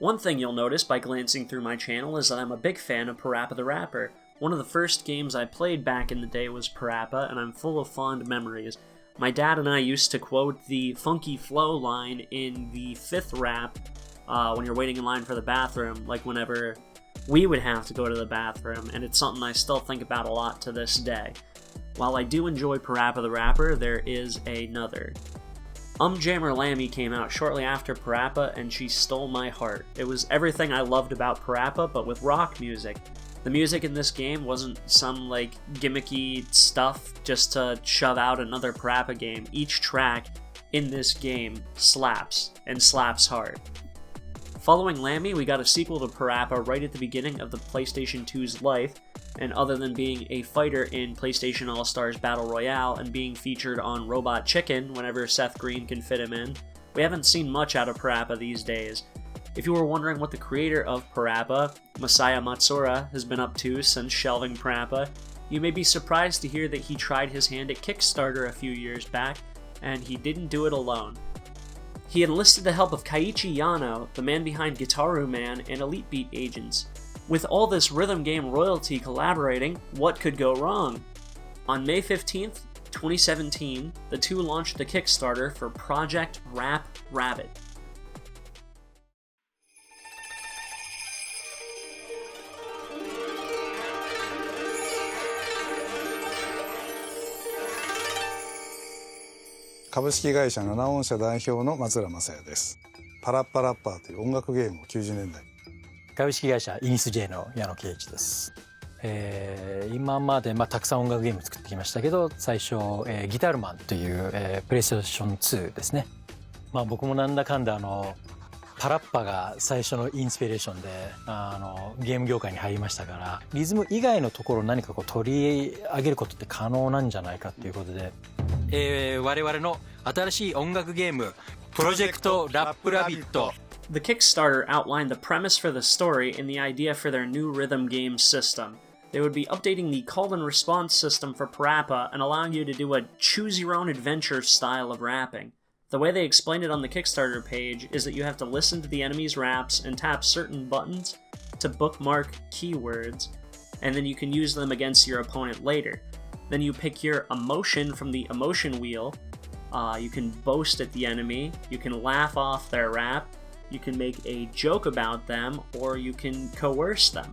One thing you'll notice by glancing through my channel is that I'm a big fan of Parappa the Rapper. One of the first games I played back in the day was Parappa, and I'm full of fond memories. My dad and I used to quote the funky flow line in the 5th rap when you're waiting in line for the bathroom, like whenever we would have to go to the bathroom, and it's something I still think about a lot to this day. While I do enjoy Parappa the Rapper, there is another. Jammer Lammy came out shortly after Parappa, and she stole my heart. It was everything I loved about Parappa, but with rock music. The music in this game wasn't some, like, gimmicky stuff just to shove out another Parappa game. Each track in this game slaps, and slaps hard. Following Lammy, we got a sequel to Parappa right at the beginning of the PlayStation 2's life, and other than being a fighter in PlayStation All-Stars Battle Royale and being featured on Robot Chicken whenever Seth Green can fit him in, we haven't seen much out of Parappa these days. If you were wondering what the creator of Parappa, Masaya Matsuura, has been up to since shelving Parappa, you may be surprised to hear that he tried his hand at Kickstarter a few years back, and he didn't do it alone. He enlisted the help of Keiichi Yano, the man behind Gitaru Man and Elite Beat Agents. With all this rhythm game royalty collaborating, what could go wrong? On May 15th, 2017, the two launched the Kickstarter for Project Rap Rabbit.株式会社七音社代表の松浦正也です。パラッパラッパーという音楽ゲームを90年代。株式会社イニス J の矢野圭一です。今までたくさん音楽ゲーム作ってきましたけど、最初、ギタールマンという、プレイステーション2ですね。僕もなんだかんだパラッパが最初のインスピレーションでゲーム業界に入りましたから、リズム以外のところを何か取り上げることって可能なんじゃないかっていうことで、我々の新しい音楽ゲームプロジェクトラップラビット。The Kickstarter outlined the premise for the story and the idea for their new rhythm game system. They would be updating the call and response system for Parappa and allowing you to do a choose-your-own-adventure style of rapping. The way they explained it on the Kickstarter page is that you have to listen to the enemy's raps and tap certain buttons to bookmark keywords, and then you can use them against your opponent later. Then you pick your emotion from the emotion wheel. You can boast at the enemy, you can laugh off their rap, you can make a joke about them, or you can coerce them.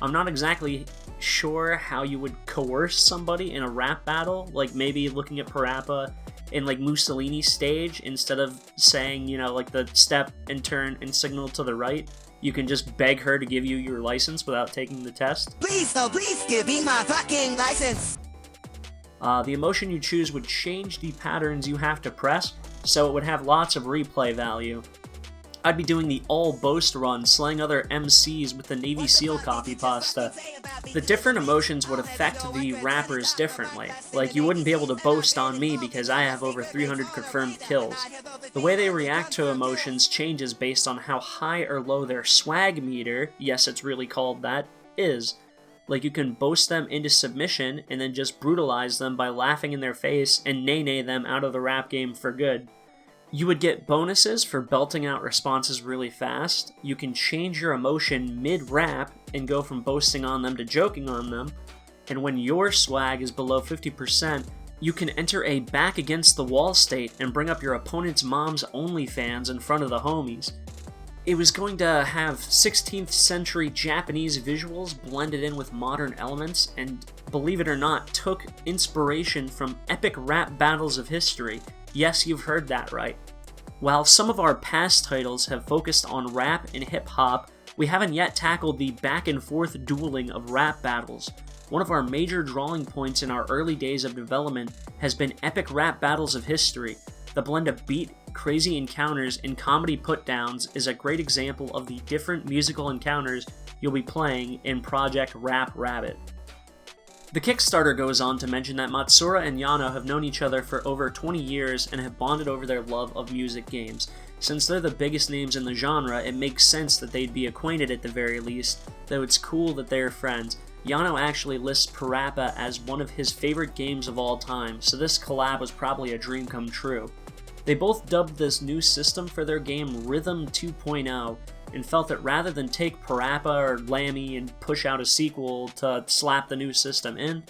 I'm not exactly sure how you would coerce somebody in a rap battle, like maybe looking at Parappa in like Mussolini's stage, instead of saying, like the step and turn and signal to the right, you can just beg her to give you your license without taking the test. Please give me my fucking license! The emotion you choose would change the patterns you have to press, so it would have lots of replay value. I'd be doing the all-boast run, slaying other MCs with the Navy SEAL copy pasta. The different emotions would affect the rappers differently. Like, you wouldn't be able to boast on me because I have over 300 confirmed kills. The way they react to emotions changes based on how high or low their swag meter, yes, it's really called that, is. Like, you can boast them into submission and then just brutalize them by laughing in their face and nay-nay them out of the rap game for good. You would get bonuses for belting out responses really fast. You can change your emotion mid-rap and go from boasting on them to joking on them. And when your swag is below 50%, you can enter a back against the wall state and bring up your opponent's mom's OnlyFans in front of the homies. It was going to have 16th century Japanese visuals blended in with modern elements, and believe it or not, took inspiration from epic rap battles of history. Yes, you've heard that right. While some of our past titles have focused on rap and hip-hop, we haven't yet tackled the back-and-forth dueling of rap battles. One of our major drawing points in our early days of development has been epic rap battles of history. The blend of beat, crazy encounters, and comedy put-downs is a great example of the different musical encounters you'll be playing in Project Rap Rabbit. The Kickstarter goes on to mention that Matsuura and Yano have known each other for over 20 years and have bonded over their love of music games. Since they're the biggest names in the genre, it makes sense that they'd be acquainted at the very least, though it's cool that they're friends. Yano actually lists Parappa as one of his favorite games of all time, so this collab was probably a dream come true. They both dubbed this new system for their game Rhythm 2.0, and felt that rather than take Parappa or Lammy and push out a sequel to slap the new system in,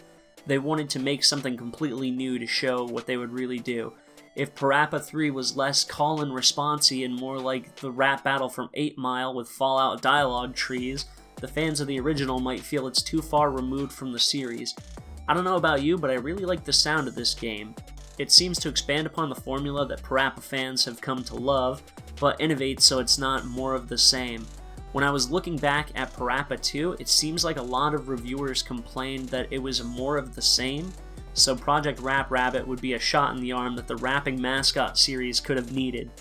they wanted to make something completely new to show what they would really do. If Parappa 3 was less call and responsey and more like the rap battle from 8 Mile with Fallout dialogue trees, the fans of the original might feel it's too far removed from the series. I don't know about you, but I really like the sound of this game. It seems to expand upon the formula that Parappa fans have come to love, but innovates so it's not more of the same. When I was looking back at Parappa 2, it seems like a lot of reviewers complained that it was more of the same, so Project Rap Rabbit would be a shot in the arm that the rapping mascot series could have needed.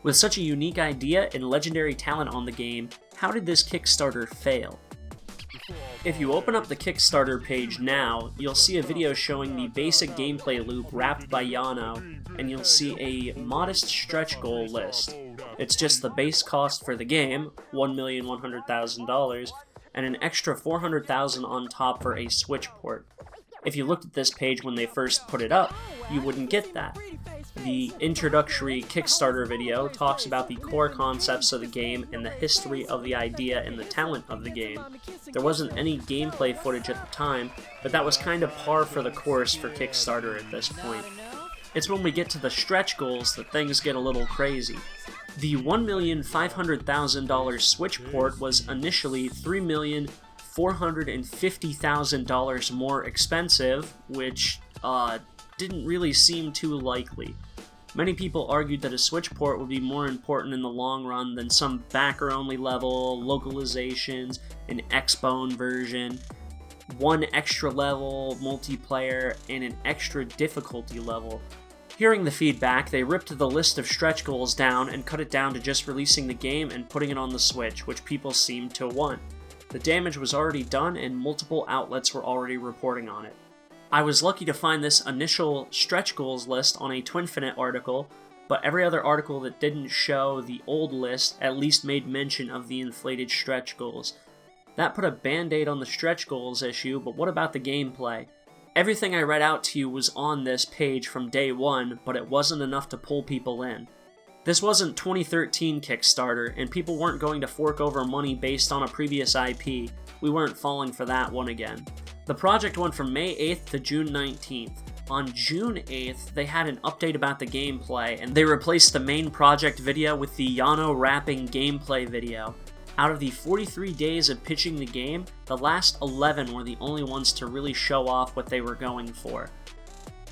With such a unique idea and legendary talent on the game, how did this Kickstarter fail? If you open up the Kickstarter page now, you'll see a video showing the basic gameplay loop wrapped by Yano, and you'll see a modest stretch goal list. It's just the base cost for the game, $1,100,000, and an extra $400,000 on top for a Switch port. If you looked at this page when they first put it up, you wouldn't get that. The introductory Kickstarter video talks about the core concepts of the game and the history of the idea and the talent of the game. There wasn't any gameplay footage at the time, but that was kind of par for the course for Kickstarter at this point. It's when we get to the stretch goals that things get a little crazy. The $1,500,000 Switch port was initially $3,450,000 more expensive, which didn't really seem too likely. Many people argued that a Switch port would be more important in the long run than some backer-only level, localizations, an Xbone version, one extra level, multiplayer, and an extra difficulty level. Hearing the feedback, they ripped the list of stretch goals down and cut it down to just releasing the game and putting it on the Switch, which people seemed to want. The damage was already done and multiple outlets were already reporting on it. I was lucky to find this initial stretch goals list on a Twinfinite article, but every other article that didn't show the old list at least made mention of the inflated stretch goals. That put a band-aid on the stretch goals issue, but what about the gameplay? Everything I read out to you was on this page from day one, but it wasn't enough to pull people in. This wasn't 2013 Kickstarter, and people weren't going to fork over money based on a previous IP. We weren't falling for that one again. The project went from May 8th to June 19th. On June 8th, they had an update about the gameplay, and they replaced the main project video with the Yano rapping gameplay video. Out of the 43 days of pitching the game, the last 11 were the only ones to really show off what they were going for.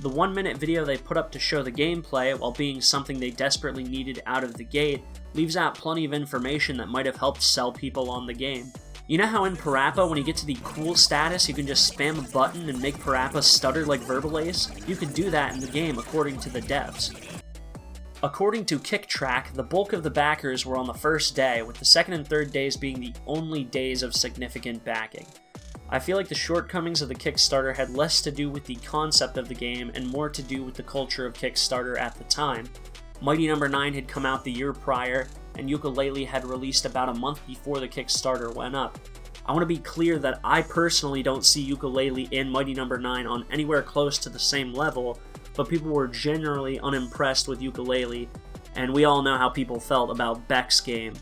The 1-minute video they put up to show the gameplay, while being something they desperately needed out of the gate, leaves out plenty of information that might have helped sell people on the game. You know how in Parappa, when you get to the cool status, you can just spam a button and make Parappa stutter like Verbalace? You could do that in the game, according to the devs. According to KickTrack, the bulk of the backers were on the first day, with the second and third days being the only days of significant backing. I feel like the shortcomings of the Kickstarter had less to do with the concept of the game and more to do with the culture of Kickstarter at the time. Mighty No. 9 had come out the year prior, and Yooka-Laylee had released about a month before the Kickstarter went up. I want to be clear that I personally don't see Yooka-Laylee and Mighty No. 9 on anywhere close to the same level, but people were generally unimpressed with Yooka-Laylee, and we all know how people felt about Beck's game.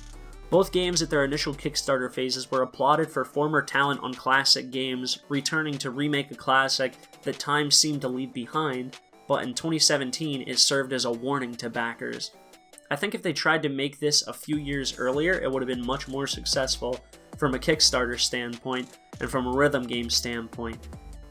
Both games at their initial Kickstarter phases were applauded for former talent on classic games returning to remake a classic that time seemed to leave behind, but in 2017 it served as a warning to backers. I think if they tried to make this a few years earlier, it would have been much more successful from a Kickstarter standpoint and from a rhythm game standpoint.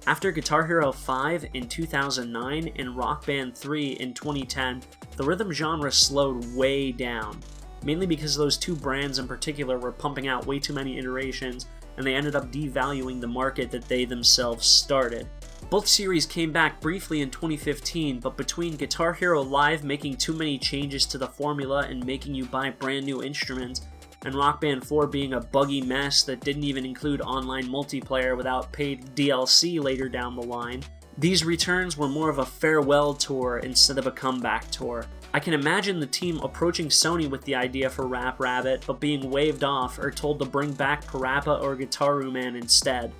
After Guitar Hero 5 in 2009 and Rock Band 3 in 2010, the rhythm genre slowed way down, mainly because those two brands in particular were pumping out way too many iterations, and they ended up devaluing the market that they themselves started. Both series came back briefly in 2015, but between Guitar Hero Live making too many changes to the formula and making you buy brand new instruments, and Rock Band 4 being a buggy mess that didn't even include online multiplayer without paid DLC later down the line, these returns were more of a farewell tour instead of a comeback tour. I can imagine the team approaching Sony with the idea for Rap Rabbit, but being waved off or told to bring back Parappa or Guitaru Man instead.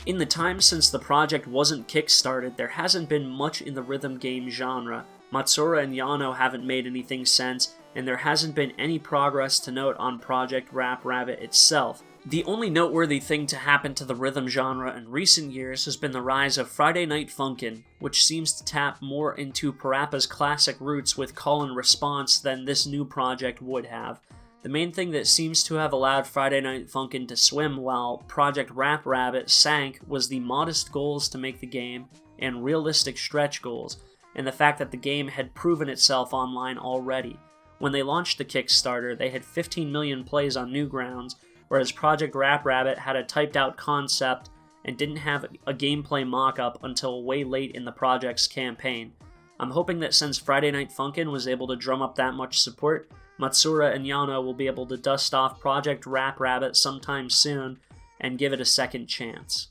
In the time since the project wasn't kickstarted, there hasn't been much in the rhythm game genre. Matsura and Yano haven't made anything since, and there hasn't been any progress to note on Project Rap Rabbit itself. The only noteworthy thing to happen to the rhythm genre in recent years has been the rise of Friday Night Funkin', which seems to tap more into Parappa's classic roots with call and response than this new project would have. The main thing that seems to have allowed Friday Night Funkin' to swim while Project Rap Rabbit sank was the modest goals to make the game and realistic stretch goals, and the fact that the game had proven itself online already. When they launched the Kickstarter, they had 15 million plays on Newgrounds, whereas Project Rap Rabbit had a typed out concept and didn't have a gameplay mock-up until way late in the project's campaign. I'm hoping that since Friday Night Funkin' was able to drum up that much support, Matsura and Yano will be able to dust off Project Rap Rabbit sometime soon and give it a second chance.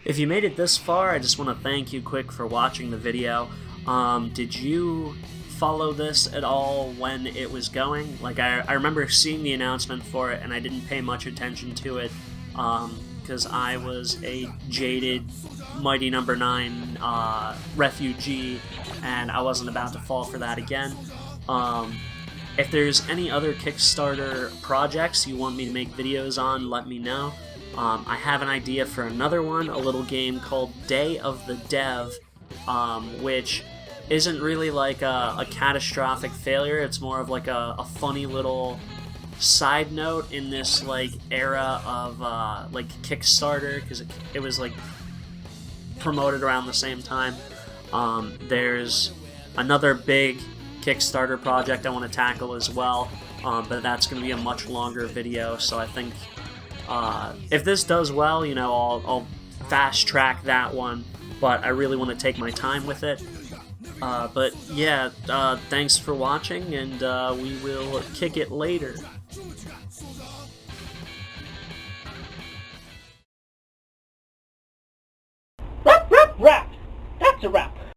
If you made it this far, I just want to thank you quick for watching the video. Did you follow this at all when it was going? Like, I remember seeing the announcement for it and I didn't pay much attention to it because I was a jaded Mighty No. 9 refugee and I wasn't about to fall for that again. If there's any other Kickstarter projects you want me to make videos on, let me know. I have an idea for another one, a little game called Day of the Dev, which isn't really like a catastrophic failure. It's more of like a funny little side note in this like era of like Kickstarter, because it was like promoted around the same time. There's another big Kickstarter project I want to tackle as well, but that's going to be a much longer video, so I think if this does well, you know, I'll fast track that one, but I really want to take my time with it. But yeah, thanks for watching, and we will kick it later. Rap! That's a wrap!